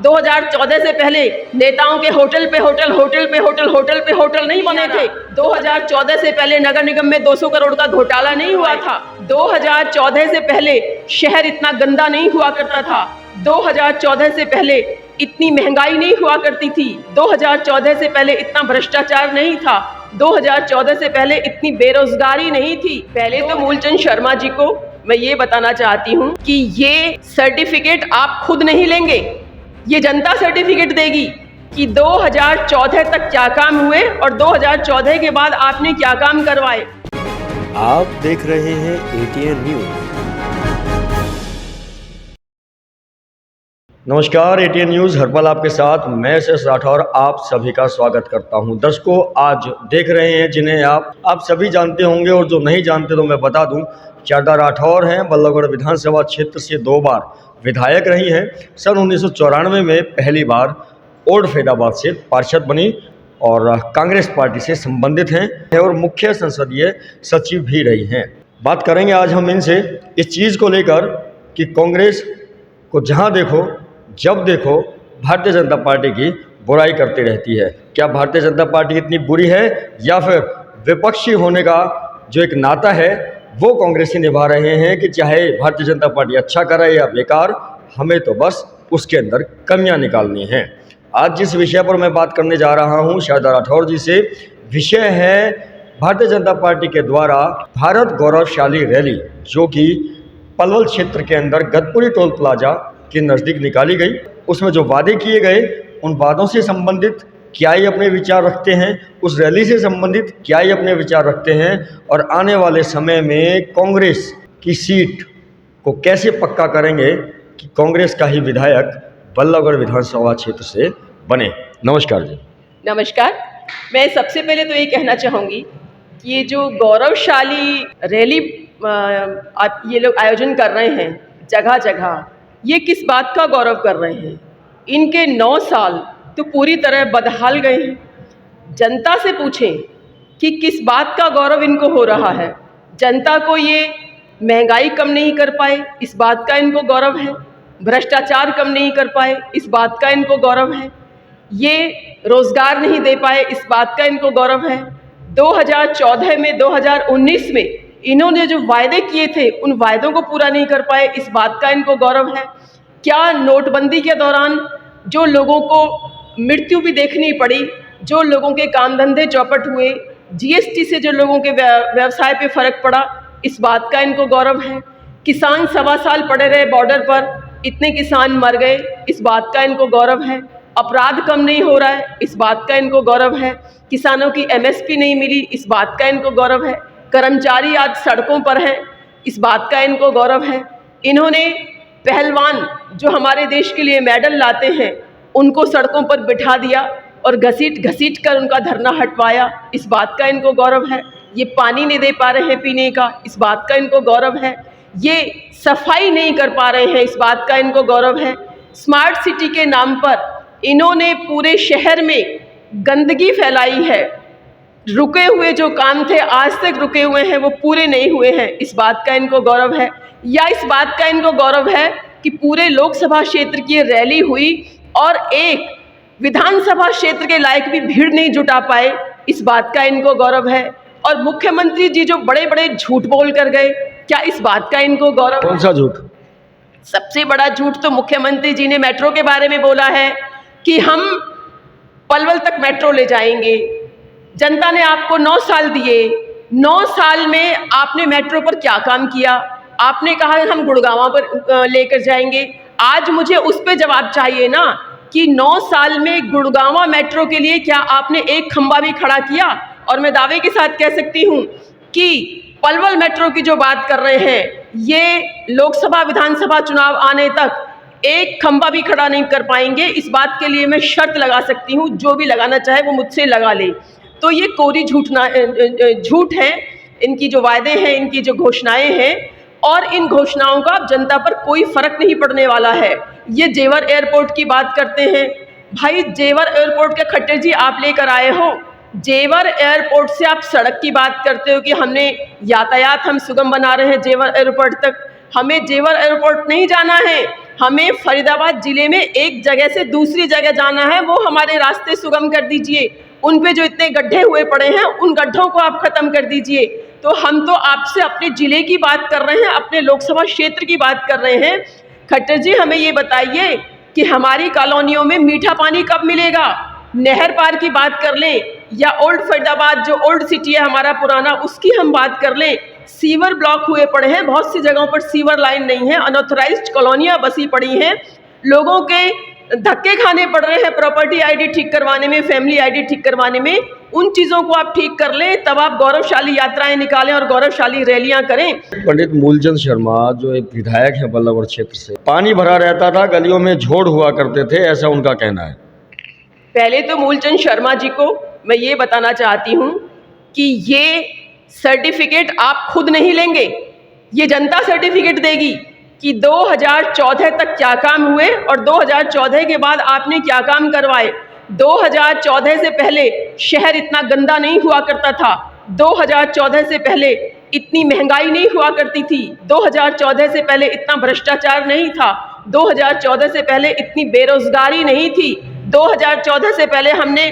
2014 से पहले नेताओं के होटल पे होटल नहीं बने थे। 2014 से पहले नगर निगम में 200 करोड़ का घोटाला नहीं हुआ था। 2014 से पहले शहर इतना गंदा नहीं हुआ करता था। 2014 से पहले इतनी महंगाई नहीं हुआ करती थी। 2014 से पहले इतना भ्रष्टाचार नहीं था। 2014 से पहले इतनी बेरोजगारी नहीं थी। पहले तो मूलचंद शर्मा जी को मैं ये बताना चाहती हूँ कि ये सर्टिफिकेट आप खुद नहीं लेंगे, ये जनता सर्टिफिकेट देगी कि 2014 तक क्या काम हुए और 2014 के बाद आपने क्या काम करवाए। आप देख रहे हैं एटीएन न्यूज। नमस्कार, एटीएन न्यूज हरपल आपके साथ मैं एस राठौर आप सभी का स्वागत करता हूं। दर्शकों, आज देख रहे हैं जिन्हें आप सभी जानते होंगे और जो नहीं जानते तो मैं बता दूं, शारदा राठौर हैं। बल्लभगढ़ विधानसभा क्षेत्र से 2 बार विधायक रही हैं। सन 1994 में पहली बार ओल्ड फैदाबाद से पार्षद बनी और कांग्रेस पार्टी से संबंधित हैं और मुख्य संसदीय सचिव भी रही हैं। बात करेंगे आज हम इनसे इस चीज़ को लेकर कि कांग्रेस को जहां देखो जब देखो भारतीय जनता पार्टी की बुराई करती रहती है। क्या भारतीय जनता पार्टी इतनी बुरी है या फिर विपक्षी होने का जो एक नाता है वो कांग्रेसी निभा रहे हैं कि चाहे भारतीय जनता पार्टी अच्छा करे या बेकार, हमें तो बस उसके अंदर कमियां निकालनी हैं। आज जिस विषय पर मैं बात करने जा रहा हूं शारदा राठौर जी से, विषय है भारतीय जनता पार्टी के द्वारा भारत गौरवशाली रैली, जो कि पलवल क्षेत्र के अंदर गतपुरी टोल प्लाजा के नज़दीक निकाली गई। उसमें जो वादे किए गए उन वादों से संबंधित क्या ही अपने विचार रखते हैं, उस रैली से संबंधित क्या ही अपने विचार रखते हैं और आने वाले समय में कांग्रेस की सीट को कैसे पक्का करेंगे कि कांग्रेस का ही विधायक बल्लभगढ़ विधानसभा क्षेत्र से बने। नमस्कार जी। नमस्कार। मैं सबसे पहले तो ये कहना चाहूँगी कि ये जो गौरवशाली रैली ये लोग आयोजन कर रहे हैं जगह जगह, ये किस बात का गौरव कर रहे हैं? इनके 9 साल तो पूरी तरह बदहाल गए हैं। जनता से पूछें कि किस बात का गौरव इनको हो रहा है। जनता को ये महंगाई कम नहीं कर पाए, इस बात का इनको गौरव है। भ्रष्टाचार कम नहीं कर पाए, इस बात का इनको गौरव है। ये रोजगार नहीं दे पाए, इस बात का इनको गौरव है। 2014 में 2019 में इन्होंने जो वायदे किए थे उन वायदों को पूरा नहीं कर पाए, इस बात का इनको गौरव है। क्या नोटबंदी के दौरान जो लोगों को मृत्यु भी देखनी पड़ी, जो लोगों के काम धंधे चौपट हुए, जीएसटी से जो लोगों के व्यवसाय पे फर्क पड़ा, इस बात का इनको गौरव है। किसान 1.25 साल पड़े रहे बॉर्डर पर, इतने किसान मर गए, इस बात का इनको गौरव है। अपराध कम नहीं हो रहा है, इस बात का इनको गौरव है। किसानों की एमएसपी नहीं मिली, इस बात का इनको गौरव है। कर्मचारी आज सड़कों पर हैं, इस बात का इनको गौरव है। इन्होंने पहलवान जो हमारे देश के लिए मेडल लाते हैं उनको सड़कों पर बिठा दिया और घसीट कर उनका धरना हटवाया, इस बात का इनको गौरव है। ये पानी नहीं दे पा रहे हैं पीने का, इस बात का इनको गौरव है। ये सफाई नहीं कर पा रहे हैं, इस बात का इनको गौरव है। स्मार्ट सिटी के नाम पर इन्होंने पूरे शहर में गंदगी फैलाई है। रुके हुए जो काम थे आज तक रुके हुए हैं वो पूरे नहीं हुए हैं, इस बात का इनको गौरव है। या इस बात का इनको गौरव है कि पूरे लोकसभा क्षेत्र की रैली हुई और एक विधानसभा क्षेत्र के लायक भी भीड़ नहीं जुटा पाए, इस बात का इनको गौरव है। और मुख्यमंत्री जी जो बड़े बड़े झूठ बोल कर गए, क्या इस बात का इनको गौरव? कौन सा झूठ? सबसे बड़ा झूठ तो मुख्यमंत्री जी ने मेट्रो के बारे में बोला है कि हम पलवल तक मेट्रो ले जाएंगे। जनता ने आपको 9 साल दिए, 9 साल में आपने मेट्रो पर क्या काम किया? आपने कहा हम गुड़गांव पर लेकर जाएंगे। आज मुझे उस पर जवाब चाहिए ना कि 9 साल में गुड़गांव मेट्रो के लिए क्या आपने एक खंबा भी खड़ा किया? और मैं दावे के साथ कह सकती हूँ कि पलवल मेट्रो की जो बात कर रहे हैं, ये लोकसभा विधानसभा चुनाव आने तक एक खंबा भी खड़ा नहीं कर पाएंगे। इस बात के लिए मैं शर्त लगा सकती हूँ, जो भी लगाना चाहे वो मुझसे लगा ले। तो ये कोरी झूठ है, इनकी जो वायदे हैं, इनकी जो घोषणाएं हैं, और इन घोषणाओं का जनता पर कोई फर्क नहीं पड़ने वाला है। ये जेवर एयरपोर्ट की बात करते हैं, भाई जेवर एयरपोर्ट के खट्टर जी आप लेकर आए हो। जेवर एयरपोर्ट से आप सड़क की बात करते हो कि हमने यातायात हम सुगम बना रहे हैं जेवर एयरपोर्ट तक। हमें जेवर एयरपोर्ट नहीं जाना है, हमें फरीदाबाद जिले में एक जगह से दूसरी जगह जाना है, वो हमारे रास्ते सुगम कर दीजिए। उन पे जो इतने गड्ढे हुए पड़े हैं, उन गड्ढों को आप खत्म कर दीजिए। तो हम तो आपसे अपने जिले की बात कर रहे हैं, अपने लोकसभा क्षेत्र की बात कर रहे हैं। खट्टर जी, हमें ये बताइए कि हमारी कॉलोनियों में मीठा पानी कब मिलेगा? नहर पार की बात कर लें, या ओल्ड फरीदाबाद जो ओल्ड सिटी है हमारा पुराना, उसकी हम बात कर लें। सीवर ब्लॉक हुए पड़े हैं, बहुत सी जगहों पर सीवर लाइन नहीं है, अनऑथराइज्ड कॉलोनियाँ बसी पड़ी हैं, लोगों के धक्के खाने पड़ रहे हैं प्रॉपर्टी आईडी ठीक करवाने में, फैमिली आईडी ठीक करवाने में। उन चीज़ों को आप ठीक कर लें, तब आप गौरवशाली यात्राएं निकालें और गौरवशाली रैलियां करें। पंडित मूलचंद शर्मा जो एक विधायक हैं बल्लभगढ़ क्षेत्र से, पानी भरा रहता था, गलियों में झोड़ हुआ करते थे, ऐसा उनका कहना है। पहले तो मूलचंद शर्मा जी को मैं ये बताना चाहती हूँ कि ये सर्टिफिकेट आप खुद नहीं लेंगे, ये जनता सर्टिफिकेट देगी कि 2014 तक क्या काम हुए और 2014 के बाद आपने क्या काम करवाए। 2014 से पहले शहर इतना गंदा नहीं हुआ करता था, 2014 से पहले इतनी महंगाई नहीं हुआ करती थी, 2014 से पहले इतना भ्रष्टाचार नहीं था, 2014 से पहले इतनी बेरोजगारी नहीं थी, 2014 से पहले हमने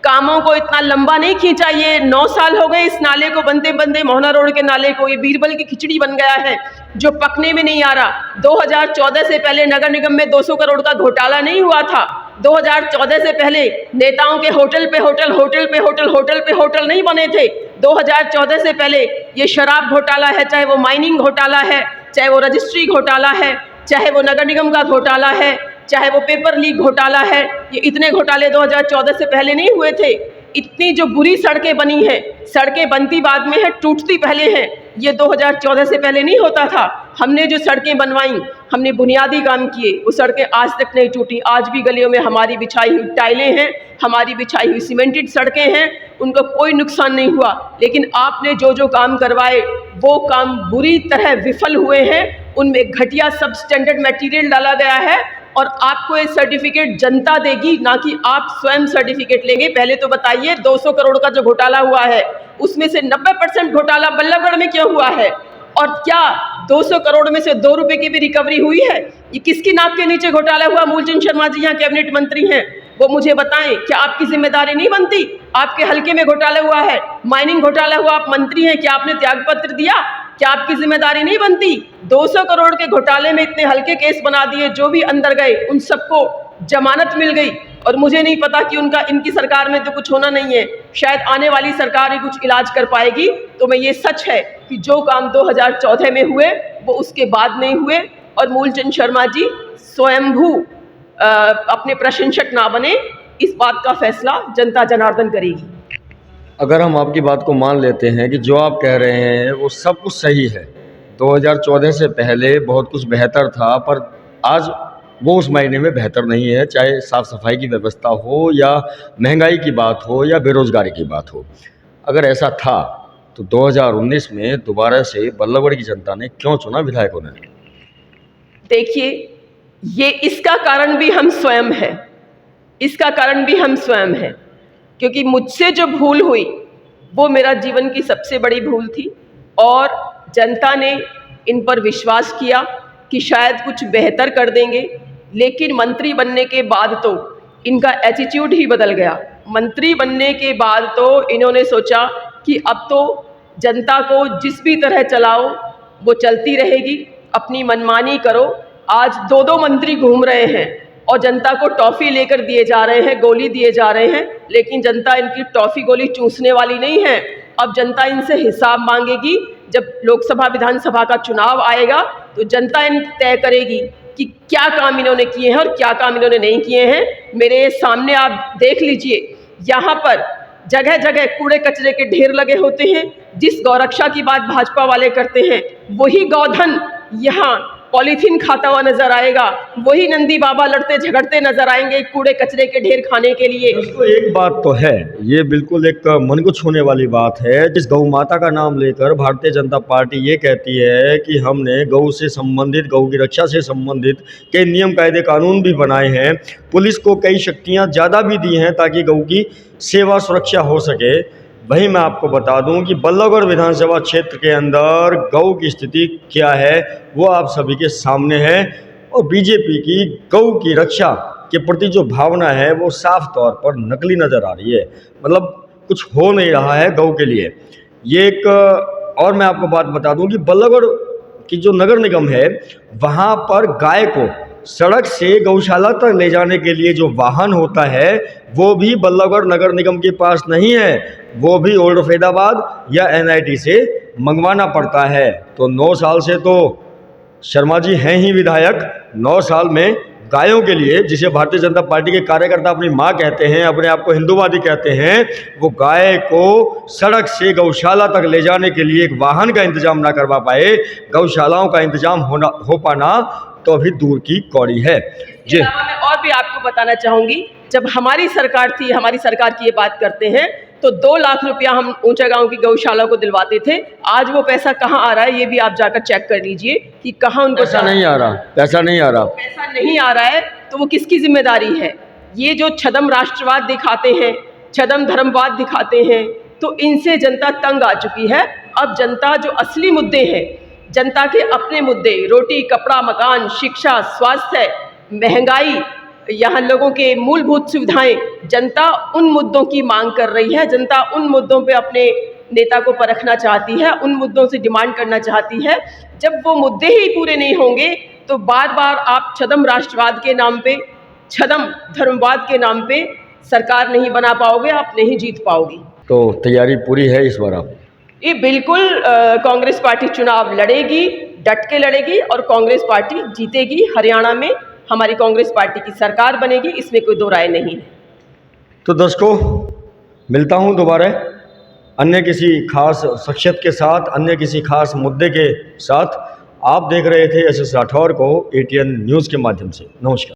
कामों को इतना लंबा नहीं खींचा। ये 9 साल हो गए इस नाले को बनते बनते, मोहना रोड के नाले को, ये बीरबल की खिचड़ी बन गया है जो पकने में नहीं आ रहा। 2014 से पहले नगर निगम में 200 करोड़ का घोटाला नहीं हुआ था। 2014 से पहले नेताओं के होटल पे होटल, होटल पे होटल, होटल पे होटल नहीं बने थे। 2014 से पहले ये शराब घोटाला है, चाहे वो माइनिंग घोटाला है, चाहे वो रजिस्ट्री घोटाला है, चाहे वो नगर निगम का घोटाला है, चाहे वो पेपर लीक घोटाला है, ये इतने घोटाले 2014 से पहले नहीं हुए थे। इतनी जो बुरी सड़कें बनी हैं, सड़कें बनती बाद में है, टूटती पहले हैं, ये 2014 से पहले नहीं होता था। हमने जो सड़कें बनवाई, हमने बुनियादी काम किए, वो सड़कें आज तक नहीं टूटी। आज भी गलियों में हमारी बिछाई हुई टाइलें हैं, हमारी बिछाई हुई सीमेंटेड सड़कें हैं, उनको कोई नुकसान नहीं हुआ। लेकिन आपने जो जो काम करवाए वो काम बुरी तरह विफल हुए हैं, उनमें घटिया सब स्टैंडर्ड मटेरियल डाला गया है और आपको ये सर्टिफिकेट जनता देगी, ना कि आप स्वयं सर्टिफिकेट लेंगे। पहले तो बताइए 200 करोड़ का जो घोटाला हुआ है उसमें से 90% घोटाला बल्लभगढ़ में क्यों हुआ है? और क्या 200 करोड़ में से 2 रुपए की भी रिकवरी हुई है? ये किसकी नाप के नीचे घोटाला हुआ? मूलचंद शर्मा जी यहाँ कैबिनेट मंत्री हैं, वो मुझे बताएं, क्या आपकी जिम्मेदारी नहीं बनती? आपके हल्के में घोटाला हुआ है, माइनिंग घोटाला हुआ, आप मंत्री हैं, क्या आपने त्यागपत्र दिया? क्या आपकी जिम्मेदारी नहीं बनती? 200 करोड़ के घोटाले में इतने हल्के केस बना दिए, जो भी अंदर गए उन सबको जमानत मिल गई। और मुझे नहीं पता कि इनकी सरकार में तो कुछ होना नहीं है, शायद आने वाली सरकार ही कुछ इलाज कर पाएगी। तो मैं ये सच है कि जो काम 2014 में हुए वो उसके बाद नहीं हुए। और मूलचंद शर्मा जी स्वयंभू अपने प्रशंसक ना बने, इस बात का फैसला जनता जनार्दन करेगी। अगर हम आपकी बात को मान लेते हैं कि जो आप कह रहे हैं वो सब कुछ सही है, 2014 से पहले बहुत कुछ बेहतर था, पर आज वो उस महीने में बेहतर नहीं है, चाहे साफ़ सफाई की व्यवस्था हो या महंगाई की बात हो या बेरोज़गारी की बात हो। अगर ऐसा था तो 2019 में दोबारा से बल्लभगढ़ की जनता ने क्यों चुना विधायकों ने? देखिए, ये इसका कारण भी हम स्वयं हैं, इसका कारण भी हम स्वयं हैं, क्योंकि मुझसे जो भूल हुई वो मेरा जीवन की सबसे बड़ी भूल थी। और जनता ने इन पर विश्वास किया कि शायद कुछ बेहतर कर देंगे, लेकिन मंत्री बनने के बाद तो इनका एटीट्यूड ही बदल गया। मंत्री बनने के बाद तो इन्होंने सोचा कि अब तो जनता को जिस भी तरह चलाओ वो चलती रहेगी, अपनी मनमानी करो। आज 2-2 मंत्री घूम रहे हैं और जनता को टॉफ़ी लेकर दिए जा रहे हैं, गोली दिए जा रहे हैं, लेकिन जनता इनकी टॉफ़ी गोली चूसने वाली नहीं है। अब जनता इनसे हिसाब मांगेगी। जब लोकसभा विधानसभा का चुनाव आएगा तो जनता इन तय करेगी कि क्या काम इन्होंने किए हैं और क्या काम इन्होंने नहीं किए हैं। मेरे सामने आप देख लीजिए, यहाँ पर जगह जगह कूड़े कचरे के ढेर लगे होते हैं। जिस गौरक्षा की बात भाजपा वाले करते हैं वही गौधन यहाँ पॉलीथीन खाता हुआ नजर आएगा, वही नंदी बाबा लड़ते झगड़ते नजर आएंगे कूड़े कचरे के ढेर खाने के लिए। दोस्तों, एक बात तो है, ये बिल्कुल एक मन को छूने वाली बात है। जिस गौ माता का नाम लेकर भारतीय जनता पार्टी ये कहती है कि हमने गौ से संबंधित, गौ की रक्षा से संबंधित कई नियम कायदे कानून भी बनाए हैं, पुलिस को कई शक्तियाँ ज़्यादा भी दी हैं ताकि गौ की सेवा सुरक्षा हो सके। वहीं मैं आपको बता दूं कि बल्लभगढ़ विधानसभा क्षेत्र के अंदर गौ की स्थिति क्या है वो आप सभी के सामने है। और बीजेपी की गौ की रक्षा के प्रति जो भावना है वो साफ तौर पर नकली नज़र आ रही है। मतलब कुछ हो नहीं रहा है गौ के लिए। ये एक और मैं आपको बात बता दूं कि बल्लभगढ़ की जो नगर निगम है वहाँ पर गाय को सड़क से गौशाला तक ले जाने के लिए जो वाहन होता है वो भी बल्लभगढ़ नगर निगम के पास नहीं है, वो भी ओल्ड फैदाबाद या NIT से मंगवाना पड़ता है। तो 9 साल से तो शर्मा जी हैं ही विधायक, 9 साल में गायों के लिए, जिसे भारतीय जनता पार्टी के कार्यकर्ता अपनी माँ कहते हैं, अपने आप को हिंदूवादी कहते हैं, वो गाय को सड़क से गौशाला तक ले जाने के लिए एक वाहन का इंतजाम ना करवा पाए, गौशालाओं का इंतजाम हो पाना तो अभी दूर की कौड़ी है। जी, मैं और भी आपको बताना चाहूँगी, जब हमारी सरकार थी, हमारी सरकार की ये बात करते हैं तो 2 लाख रुपया हम ऊंचा गांव की गौशाला को दिलवाते थे। आज वो पैसा कहाँ आ रहा है ये भी आप जाकर चेक कर लीजिए कि कहाँ उनको पैसा नहीं आ रहा, पैसा नहीं आ रहा। पैसा नहीं आ रहा है तो वो किसकी जिम्मेदारी है? ये जो छदम राष्ट्रवाद दिखाते हैं, छदम धर्मवाद दिखाते हैं, तो इनसे जनता तंग आ चुकी है। अब जनता जो असली मुद्दे हैं, जनता के अपने मुद्दे, रोटी कपड़ा मकान, शिक्षा, स्वास्थ्य, महंगाई, यहाँ लोगों के मूलभूत सुविधाएं, जनता उन मुद्दों की मांग कर रही है। जनता उन मुद्दों पे अपने नेता को परखना चाहती है, उन मुद्दों से डिमांड करना चाहती है। जब वो मुद्दे ही पूरे नहीं होंगे तो बार बार आप छदम राष्ट्रवाद के नाम पे, छदम धर्मवाद के नाम पे सरकार नहीं बना पाओगे, आप नहीं जीत पाओगे। तो तैयारी पूरी है इस बार आप? ये बिल्कुल कांग्रेस पार्टी चुनाव लड़ेगी, डट के लड़ेगी और कांग्रेस पार्टी जीतेगी। हरियाणा में हमारी कांग्रेस पार्टी की सरकार बनेगी, इसमें कोई दो राय नहीं है। तो दर्शकों, मिलता हूं दोबारा अन्य किसी खास शख्सियत के साथ, अन्य किसी खास मुद्दे के साथ। आप देख रहे थे SS राठौर को ATN न्यूज़ के माध्यम से। नमस्कार।